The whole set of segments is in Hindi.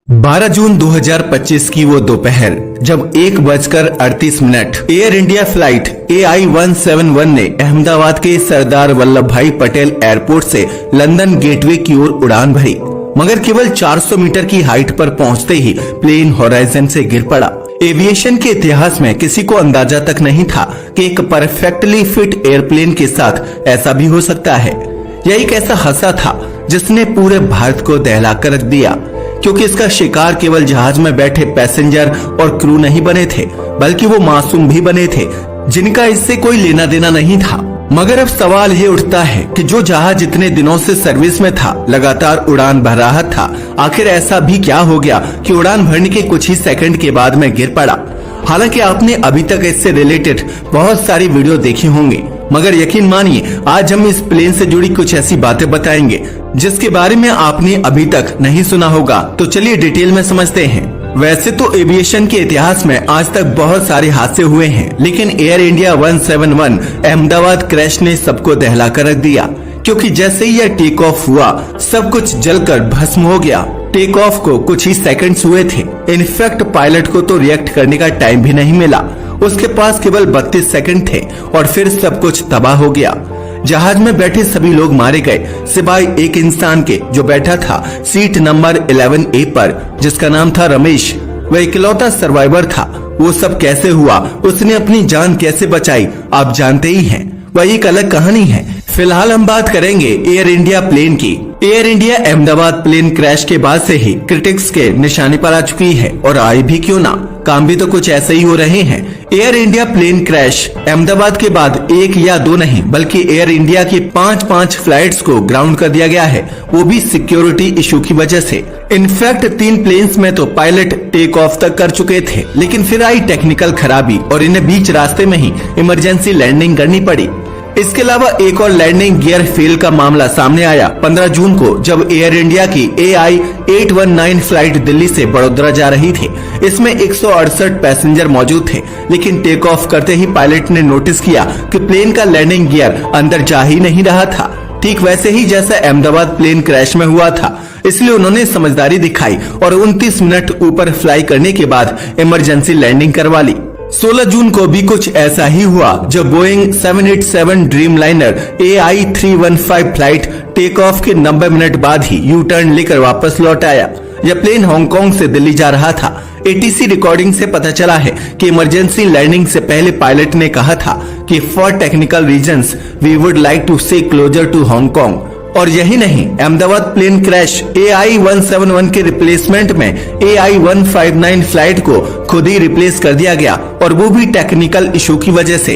12 जून 2025 की वो दोपहर जब 1:38 एयर इंडिया फ्लाइट AI-171 ने अहमदाबाद के सरदार वल्लभ भाई पटेल एयरपोर्ट से लंदन गेटवे की ओर उड़ान भरी, मगर केवल 400 मीटर की हाइट पर पहुंचते ही प्लेन होराइजन से गिर पड़ा। एविएशन के इतिहास में किसी को अंदाजा तक नहीं था कि एक परफेक्टली फिट एयरप्लेन के साथ ऐसा भी हो सकता है। यह एक ऐसा हादसा था जिसने पूरे भारत को दहला कर रख दिया, क्योंकि इसका शिकार केवल जहाज में बैठे पैसेंजर और क्रू नहीं बने थे, बल्कि वो मासूम भी बने थे जिनका इससे कोई लेना देना नहीं था। मगर अब सवाल ये उठता है कि जो जहाज इतने दिनों से सर्विस में था, लगातार उड़ान भर रहा था, आखिर ऐसा भी क्या हो गया कि उड़ान भरने के कुछ ही सेकंड के बाद में गिर पड़ा। हालांकि आपने अभी तक इससे रिलेटेड बहुत सारी वीडियो देखी होंगी, मगर यकीन मानिए आज हम इस प्लेन से जुड़ी कुछ ऐसी बातें बताएंगे जिसके बारे में आपने अभी तक नहीं सुना होगा। तो चलिए डिटेल में समझते हैं। वैसे तो एविएशन के इतिहास में आज तक बहुत सारे हादसे हुए हैं, लेकिन एयर इंडिया 171 अहमदाबाद क्रैश ने सबको दहला कर रख दिया, क्योंकि जैसे ही यह टेक ऑफ हुआ सब कुछ जलकर भस्म हो गया। टेक ऑफ को कुछ ही सेकंड्स हुए थे। इनफैक्ट पायलट को तो रिएक्ट करने का टाइम भी नहीं मिला, उसके पास केवल 32 सेकंड थे और फिर सब कुछ तबाह हो गया। जहाज में बैठे सभी लोग मारे गए, सिवाय एक इंसान के जो बैठा था सीट नंबर 11A पर, जिसका नाम था रमेश। वह इकलौता सर्वाइवर था। वो सब कैसे हुआ, उसने अपनी जान कैसे बचाई, आप जानते ही हैं। वह एक अलग कहानी है। फिलहाल हम बात करेंगे एयर इंडिया प्लेन की। एयर इंडिया अहमदाबाद प्लेन क्रैश के बाद से ही क्रिटिक्स के निशाने पर आ चुकी है, और आए भी क्यों ना, काम भी तो कुछ ऐसे ही हो रहे हैं। एयर इंडिया प्लेन क्रैश अहमदाबाद के बाद एक या दो नहीं, बल्कि एयर इंडिया की 5 फ्लाइट्स को ग्राउंड कर दिया गया है, वो भी सिक्योरिटी इशू की वजह से। इनफैक्ट 3 प्लेन्स में तो पायलट टेक ऑफ तक कर चुके थे, लेकिन फिर आई टेक्निकल खराबी और इन्हें बीच रास्ते में ही इमरजेंसी लैंडिंग करनी पड़ी। इसके अलावा एक और लैंडिंग गियर फेल का मामला सामने आया 15 जून को, जब एयर इंडिया की AI-819 फ्लाइट दिल्ली से बड़ोदरा जा रही थी। इसमें 168 पैसेंजर मौजूद थे, लेकिन टेक ऑफ करते ही पायलट ने नोटिस किया कि प्लेन का लैंडिंग गियर अंदर जा ही नहीं रहा था, ठीक वैसे ही जैसा अहमदाबाद प्लेन क्रैश में हुआ था। इसलिए उन्होंने समझदारी दिखाई और 29 मिनट ऊपर फ्लाई करने के बाद इमरजेंसी लैंडिंग करवा ली। 16 जून को भी कुछ ऐसा ही हुआ, जब Boeing 787 Dreamliner AI-315 flight take off के 90 मिनट बाद ही यू टर्न लेकर वापस लौट आया। यह प्लेन हांगकांग से दिल्ली जा रहा था। ATC रिकॉर्डिंग से पता चला है कि इमरजेंसी लैंडिंग से पहले पायलट ने कहा था कि for technical reasons we would like to say closer to Hong Kong. और यही नहीं, अहमदाबाद प्लेन क्रैश AI-171 के रिप्लेसमेंट में AI-159 फ्लाइट को खुद ही रिप्लेस कर दिया गया, और वो भी टेक्निकल इशू की वजह से।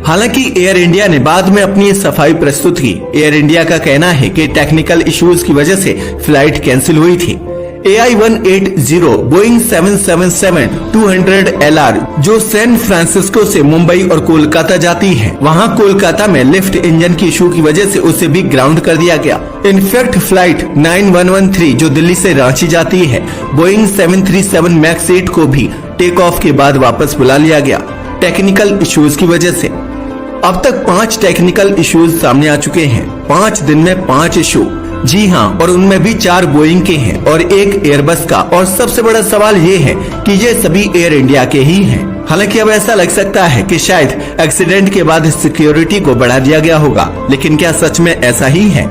हालांकि एयर इंडिया ने बाद में अपनी सफाई प्रस्तुत की। एयर इंडिया का कहना है कि टेक्निकल इश्यूज की वजह से फ्लाइट कैंसिल हुई थी। AI-180 बोइंग 777-200 LR जो सैन फ्रांसिस्को से मुंबई और कोलकाता जाती है, वहां कोलकाता में लिफ्ट इंजन की इशू की वजह से उसे भी ग्राउंड कर दिया गया। इनफैक्ट फ्लाइट 9113 जो दिल्ली से रांची जाती है, बोइंग 737 मैक्स 8 को भी टेक ऑफ के बाद वापस बुला लिया गया, टेक्निकल इश्यूज की वजह से। अब तक 5 टेक्निकल इश्यूज सामने आ चुके हैं, 5 दिन में 5 इशू। जी हाँ, और उनमें भी 4 बोइंग के हैं और 1 एयरबस का। और सबसे बड़ा सवाल ये है कि ये सभी एयर इंडिया के ही हैं। हालांकि अब ऐसा लग सकता है कि शायद एक्सीडेंट के बाद सिक्योरिटी को बढ़ा दिया गया होगा, लेकिन क्या सच में ऐसा ही है?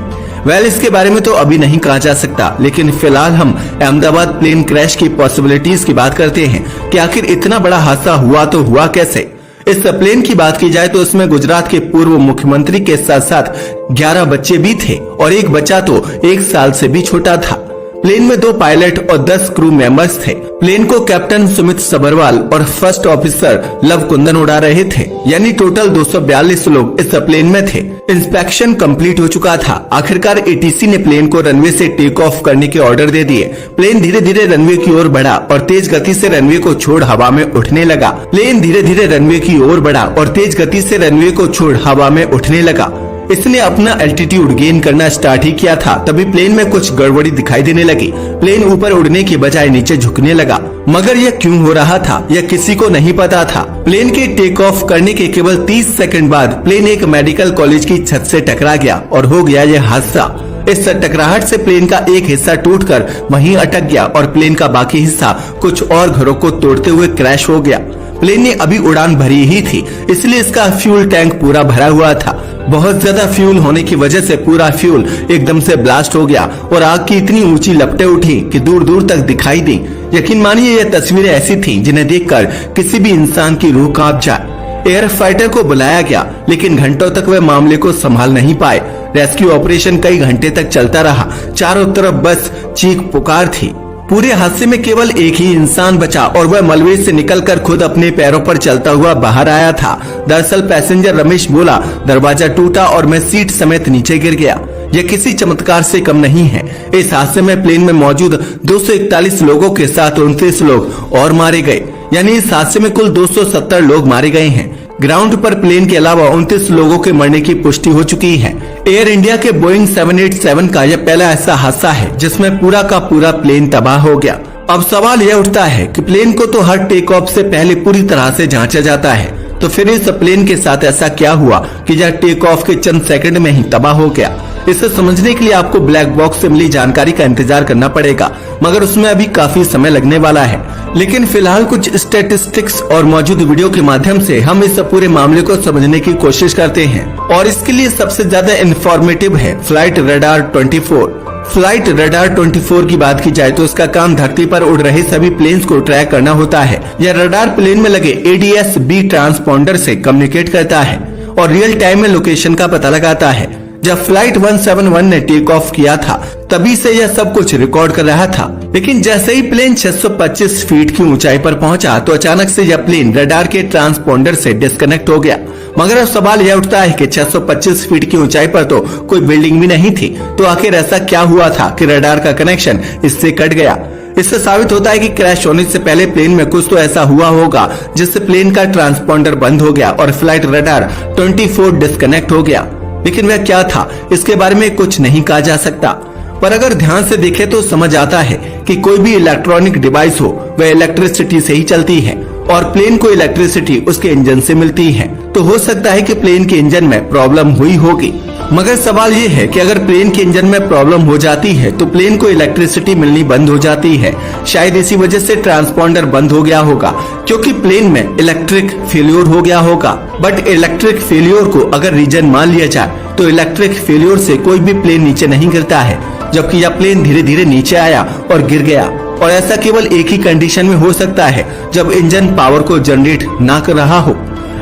इसके बारे में तो अभी नहीं कहा जा सकता, लेकिन फिलहाल हम अहमदाबाद प्लेन क्रैश की पॉसिबिलिटीज की बात करते हैं कि आखिर इतना बड़ा हादसा हुआ तो हुआ कैसे। इस प्लेन की बात की जाए तो इसमें गुजरात के पूर्व मुख्यमंत्री के साथ साथ 11 बच्चे भी थे, और एक बच्चा तो 1 साल से भी छोटा था। प्लेन में 2 पायलट और 10 क्रू मेंबर्स थे। प्लेन को कैप्टन सुमित सबरवाल और फर्स्ट ऑफिसर लव कुंदन उड़ा रहे थे, यानी टोटल 242 लोग इस प्लेन में थे। इंस्पेक्शन कंप्लीट हो चुका था। आखिरकार ATC ने प्लेन को रनवे से टेक ऑफ करने के ऑर्डर दे दिए। प्लेन धीरे धीरे रनवे की ओर बढ़ा और तेज गति से रनवे को छोड़ हवा में उठने लगा। प्लेन धीरे धीरे रनवे की ओर बढ़ा और तेज गति से रनवे को छोड़ हवा में उठने लगा। इसने अपना एल्टीट्यूड गेन करना स्टार्ट ही किया था, तभी प्लेन में कुछ गड़बड़ी दिखाई देने लगी। प्लेन ऊपर उड़ने की बजाय नीचे झुकने लगा, मगर यह क्यों हो रहा था यह किसी को नहीं पता था। प्लेन के टेक ऑफ करने के केवल 30 सेकंड बाद प्लेन एक मेडिकल कॉलेज की छत से टकरा गया और हो गया यह हादसा। इस टकराहट से प्लेन का एक हिस्सा टूटकर वहीं अटक गया और प्लेन का बाकी हिस्सा कुछ और घरों को तोड़ते हुए क्रैश हो गया। प्लेन ने अभी उड़ान भरी ही थी, इसलिए इसका फ्यूल टैंक पूरा भरा हुआ था। बहुत ज्यादा फ्यूल होने की वजह से पूरा फ्यूल एकदम से ब्लास्ट हो गया और आग की इतनी ऊंची लपटें उठी कि दूर दूर तक दिखाई दी। यकीन मानिए यह तस्वीरें ऐसी थीं जिन्हें देखकर किसी भी इंसान की रूह कांप जाए। एयर फाइटर को बुलाया गया, लेकिन घंटों तक वे मामले को संभाल नहीं पाए। रेस्क्यू ऑपरेशन कई घंटे तक चलता रहा। चारों तरफ बस चीख पुकार थी। पूरे हादसे में केवल एक ही इंसान बचा और वह मलबे से निकलकर खुद अपने पैरों पर चलता हुआ बाहर आया था। दरअसल पैसेंजर रमेश बोला, दरवाजा टूटा और मैं सीट समेत नीचे गिर गया। यह किसी चमत्कार से कम नहीं है। इस हादसे में प्लेन में मौजूद 241 लोगों के साथ 29 लोग और मारे गए, यानी इस हादसे में कुल 270 लोग मारे गए हैं। ग्राउंड पर प्लेन के अलावा 29 लोगों के मरने की पुष्टि हो चुकी है। एयर इंडिया के बोइंग 787 का यह पहला ऐसा हादसा है जिसमें पूरा का पूरा प्लेन तबाह हो गया। अब सवाल यह उठता है कि प्लेन को तो हर टेक ऑफ से पहले पूरी तरह से जांचा जाता है, तो फिर इस प्लेन के साथ ऐसा क्या हुआ कि यह टेक ऑफ के चंद सेकंड में ही तबाह हो गया। इसे समझने के लिए आपको ब्लैक बॉक्स से मिली जानकारी का इंतजार करना पड़ेगा, मगर उसमें अभी काफी समय लगने वाला है। लेकिन फिलहाल कुछ स्टैटिस्टिक्स और मौजूद वीडियो के माध्यम से हम इस पूरे मामले को समझने की कोशिश करते हैं, और इसके लिए सबसे ज्यादा इंफॉर्मेटिव है फ्लाइट रडार 24। फ्लाइट रडार 24 की बात की जाए तो इसका काम धरती पर उड़ रहे सभी प्लेन्स को ट्रैक करना होता है। यह रडार प्लेन में लगे ADS-B ट्रांसपॉन्डर से कम्युनिकेट करता है और रियल टाइम में लोकेशन का पता लगाता है। जब फ्लाइट 171 ने टेक ऑफ किया था तभी से यह सब कुछ रिकॉर्ड कर रहा था, लेकिन जैसे ही प्लेन 625 फीट की ऊंचाई पर पहुंचा तो अचानक से यह प्लेन रडार के ट्रांसपॉन्डर से डिस्कनेक्ट हो गया। मगर अब सवाल यह उठता है कि 625 फीट की ऊंचाई पर तो कोई बिल्डिंग भी नहीं थी, तो आखिर ऐसा क्या हुआ था कि रडार का कनेक्शन इससे कट गया। इससे साबित होता है कि क्रैश होने से पहले प्लेन में कुछ तो ऐसा हुआ होगा जिससे प्लेन का ट्रांसपॉन्डर बंद हो गया और फ्लाइट रडार 24 डिस्कनेक्ट हो गया। लेकिन वह क्या था, इसके बारे में कुछ नहीं कहा जा सकता, पर अगर ध्यान से देखें तो समझ आता है कि कोई भी इलेक्ट्रॉनिक डिवाइस हो वह इलेक्ट्रिसिटी से ही चलती है और प्लेन को इलेक्ट्रिसिटी उसके इंजन से मिलती है। तो हो सकता है कि प्लेन के इंजन में प्रॉब्लम हुई होगी। मगर सवाल ये है कि अगर प्लेन के इंजन में प्रॉब्लम हो जाती है तो प्लेन को इलेक्ट्रिसिटी मिलनी बंद हो जाती है। शायद इसी वजह से ट्रांसपॉन्डर बंद हो गया होगा, क्योंकि प्लेन में इलेक्ट्रिक फेल्योर हो गया होगा। बट इलेक्ट्रिक फेल्योर को अगर रीजन मान लिया जाए तो इलेक्ट्रिक फेल्योर से कोई भी प्लेन नीचे नहीं गिरता है, जबकि यह प्लेन धीरे धीरे नीचे आया और गिर गया। और ऐसा केवल एक ही कंडीशन में हो सकता है, जब इंजन पावर को जनरेट ना कर रहा हो।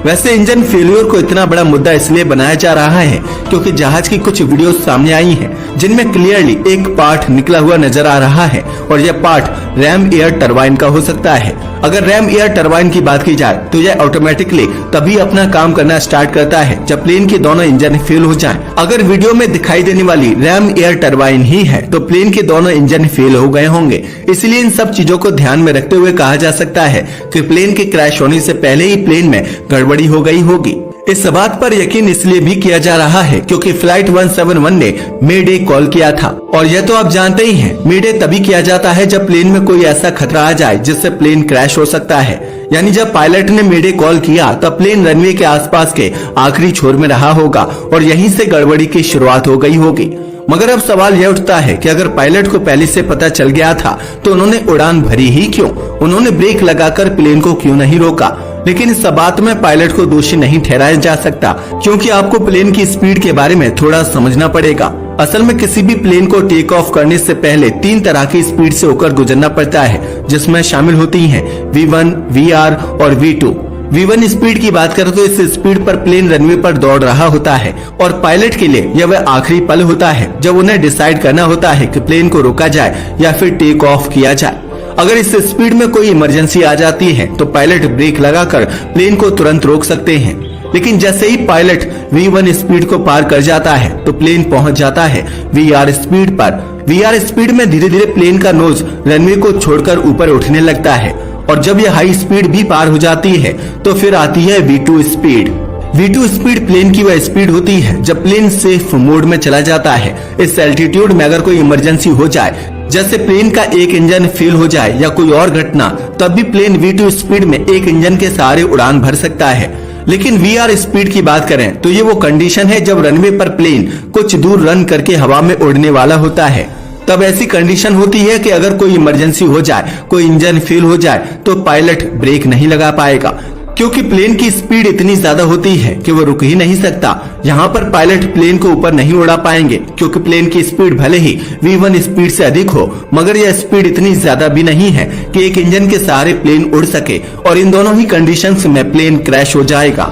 वैसे इंजन फेल्योर को इतना बड़ा मुद्दा इसलिए बनाया जा रहा है क्योंकि जहाज की कुछ वीडियोस सामने आई हैं जिनमें क्लियरली एक पार्ट निकला हुआ नजर आ रहा है और यह पार्ट रैम एयर टरबाइन का हो सकता है। अगर रैम एयर टरबाइन की बात की जाए तो यह ऑटोमेटिकली तभी अपना काम करना स्टार्ट करता है जब प्लेन के दोनों इंजन फेल हो जाएं। अगर वीडियो में दिखाई देने वाली रैम एयर टरबाइन ही है तो प्लेन के दोनों इंजन फेल हो गए होंगे। इसलिए इन सब चीजों को ध्यान में रखते हुए कहा जा सकता है कि प्लेन के क्रैश होने से पहले ही प्लेन में गड़बड़ी हो गई होगी। इस बात पर यकीन इसलिए भी किया जा रहा है क्योंकि फ्लाइट 171 ने मेडे कॉल किया था, और यह तो आप जानते ही हैं, मेडे तभी किया जाता है जब प्लेन में कोई ऐसा खतरा आ जाए जिससे प्लेन क्रैश हो सकता है। यानी जब पायलट ने मेडे कॉल किया तब प्लेन रनवे के आसपास के आखिरी छोर में रहा होगा और यहीं से गड़बड़ी की शुरुआत हो गई होगी। मगर अब सवाल यह उठता है कि अगर पायलट को पहले से पता चल गया था तो उन्होंने उड़ान भरी ही क्यों? उन्होंने ब्रेक लगाकर प्लेन को क्यों नहीं रोका? लेकिन इस बात में पायलट को दोषी नहीं ठहराया जा सकता, क्योंकि आपको प्लेन की स्पीड के बारे में थोड़ा समझना पड़ेगा। असल में किसी भी प्लेन को टेक ऑफ करने से पहले 3 तरह की स्पीड से होकर गुजरना पड़ता है, जिसमें शामिल होती हैं V1, VR और V2। V1 स्पीड की बात करें तो इस स्पीड पर प्लेन रनवे पर दौड़ रहा होता है और पायलट के लिए यह वह आखिरी पल होता है जब उन्हें डिसाइड करना होता है कि प्लेन को रोका जाए या फिर टेक ऑफ किया जाए। अगर इस स्पीड में कोई इमरजेंसी आ जाती है तो पायलट ब्रेक लगाकर प्लेन को तुरंत रोक सकते हैं, लेकिन जैसे ही पायलट V1 स्पीड को पार कर जाता है तो प्लेन पहुंच जाता है VR स्पीड पर। VR स्पीड में धीरे धीरे प्लेन का नोज रनवे को छोड़कर ऊपर उठने लगता है, और जब यह हाई स्पीड भी पार हो जाती है तो फिर आती है V2 speed. V2 speed plane की वह स्पीड होती है जब प्लेन सेफ मोड में चला जाता है। इस एल्टीट्यूड में अगर कोई इमरजेंसी हो जाए, जैसे प्लेन का एक इंजन फेल हो जाए या कोई और घटना, तब भी प्लेन V2 स्पीड में एक इंजन के सहारे उड़ान भर सकता है। लेकिन VR स्पीड की बात करें तो ये वो कंडीशन है जब रनवे पर प्लेन कुछ दूर रन करके हवा में उड़ने वाला होता है। तब ऐसी कंडीशन होती है कि अगर कोई इमरजेंसी हो जाए, कोई इंजन फेल हो जाए तो पायलट ब्रेक नहीं लगा पाएगा, क्योंकि प्लेन की स्पीड इतनी ज्यादा होती है कि वो रुक ही नहीं सकता। यहाँ पर पायलट प्लेन को ऊपर नहीं उड़ा पाएंगे, क्योंकि प्लेन की स्पीड भले ही V1 स्पीड से अधिक हो, मगर यह स्पीड इतनी ज्यादा भी नहीं है कि एक इंजन के सहारे प्लेन उड़ सके, और इन दोनों ही कंडीशंस में प्लेन क्रैश हो जाएगा।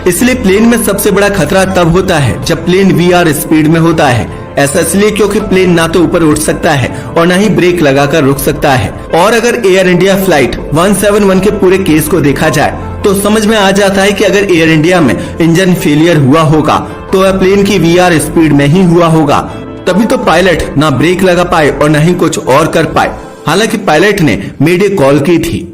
इसलिए प्लेन में सबसे बड़ा खतरा तब होता है जब प्लेन VR स्पीड में होता है। ऐसा इसलिए क्योंकि प्लेन ना तो ऊपर उठ सकता है और ना ही ब्रेक लगाकर रुक सकता है। और अगर एयर इंडिया फ्लाइट 171 के पूरे केस को देखा जाए तो समझ में आ जाता है कि अगर एयर इंडिया में इंजन फेलियर हुआ होगा तो वह प्लेन की VR स्पीड में ही हुआ होगा, तभी तो पायलट ना ब्रेक लगा पाए और ना ही कुछ और कर पाए। हालांकि पायलट ने मेडे कॉल की थी।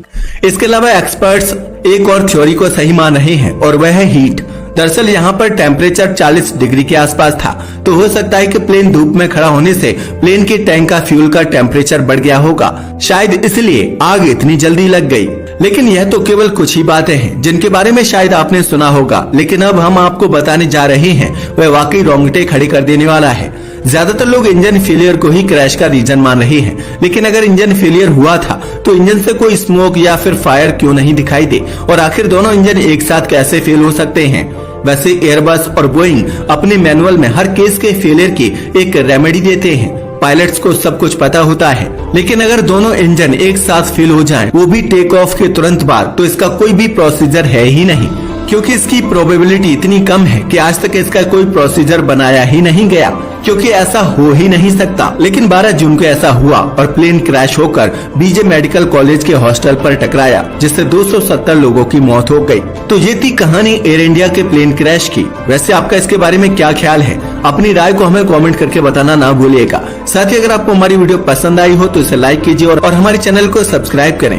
इसके अलावा एक्सपर्ट्स एक और थ्योरी को सही मान रहे हैं, और वह है हीट। दरअसल यहाँ पर टेम्परेचर 40 डिग्री के आसपास था, तो हो सकता है कि प्लेन धूप में खड़ा होने से प्लेन के टैंक का फ्यूल का टेम्परेचर बढ़ गया होगा, शायद इसलिए आग इतनी जल्दी लग गई। लेकिन यह तो केवल कुछ ही बातें हैं जिनके बारे में शायद आपने सुना होगा, लेकिन अब हम आपको बताने जा रहे हैं वह वाकई रोंगटे खड़े कर देने वाला है। ज्यादातर लोग इंजन फेलियर को ही क्रैश का रीजन मान रहे हैं, लेकिन अगर इंजन फेलियर हुआ था तो इंजन से कोई स्मोक या फिर फायर क्यों नहीं दिखाई दे, और आखिर दोनों इंजन एक साथ कैसे फेल हो सकते हैं। वैसे एयरबस और बोइंग अपने मैनुअल में हर केस के फेलियर की एक रेमेडी देते हैं। पायलट्स को सब कुछ पता होता है, लेकिन अगर दोनों इंजन एक साथ फेल हो जाएं, वो भी टेक ऑफ के तुरंत बाद, तो इसका कोई भी प्रोसीजर है ही नहीं, क्योंकि इसकी प्रोबेबिलिटी इतनी कम है कि आज तक इसका कोई प्रोसीजर बनाया ही नहीं गया, क्योंकि ऐसा हो ही नहीं सकता। लेकिन 12 जून को ऐसा हुआ और प्लेन क्रैश होकर बीजे मेडिकल कॉलेज के हॉस्टल पर टकराया, जिससे 270 लोगों की मौत हो गई। तो ये थी कहानी एयर इंडिया के प्लेन क्रैश की। वैसे आपका इसके बारे में क्या ख्याल है? अपनी राय को हमें कमेंट करके बताना ना भूलिएगा। साथ ही अगर आपको हमारी वीडियो पसंद आई हो तो इसे लाइक कीजिए और हमारे चैनल को सब्सक्राइब करें।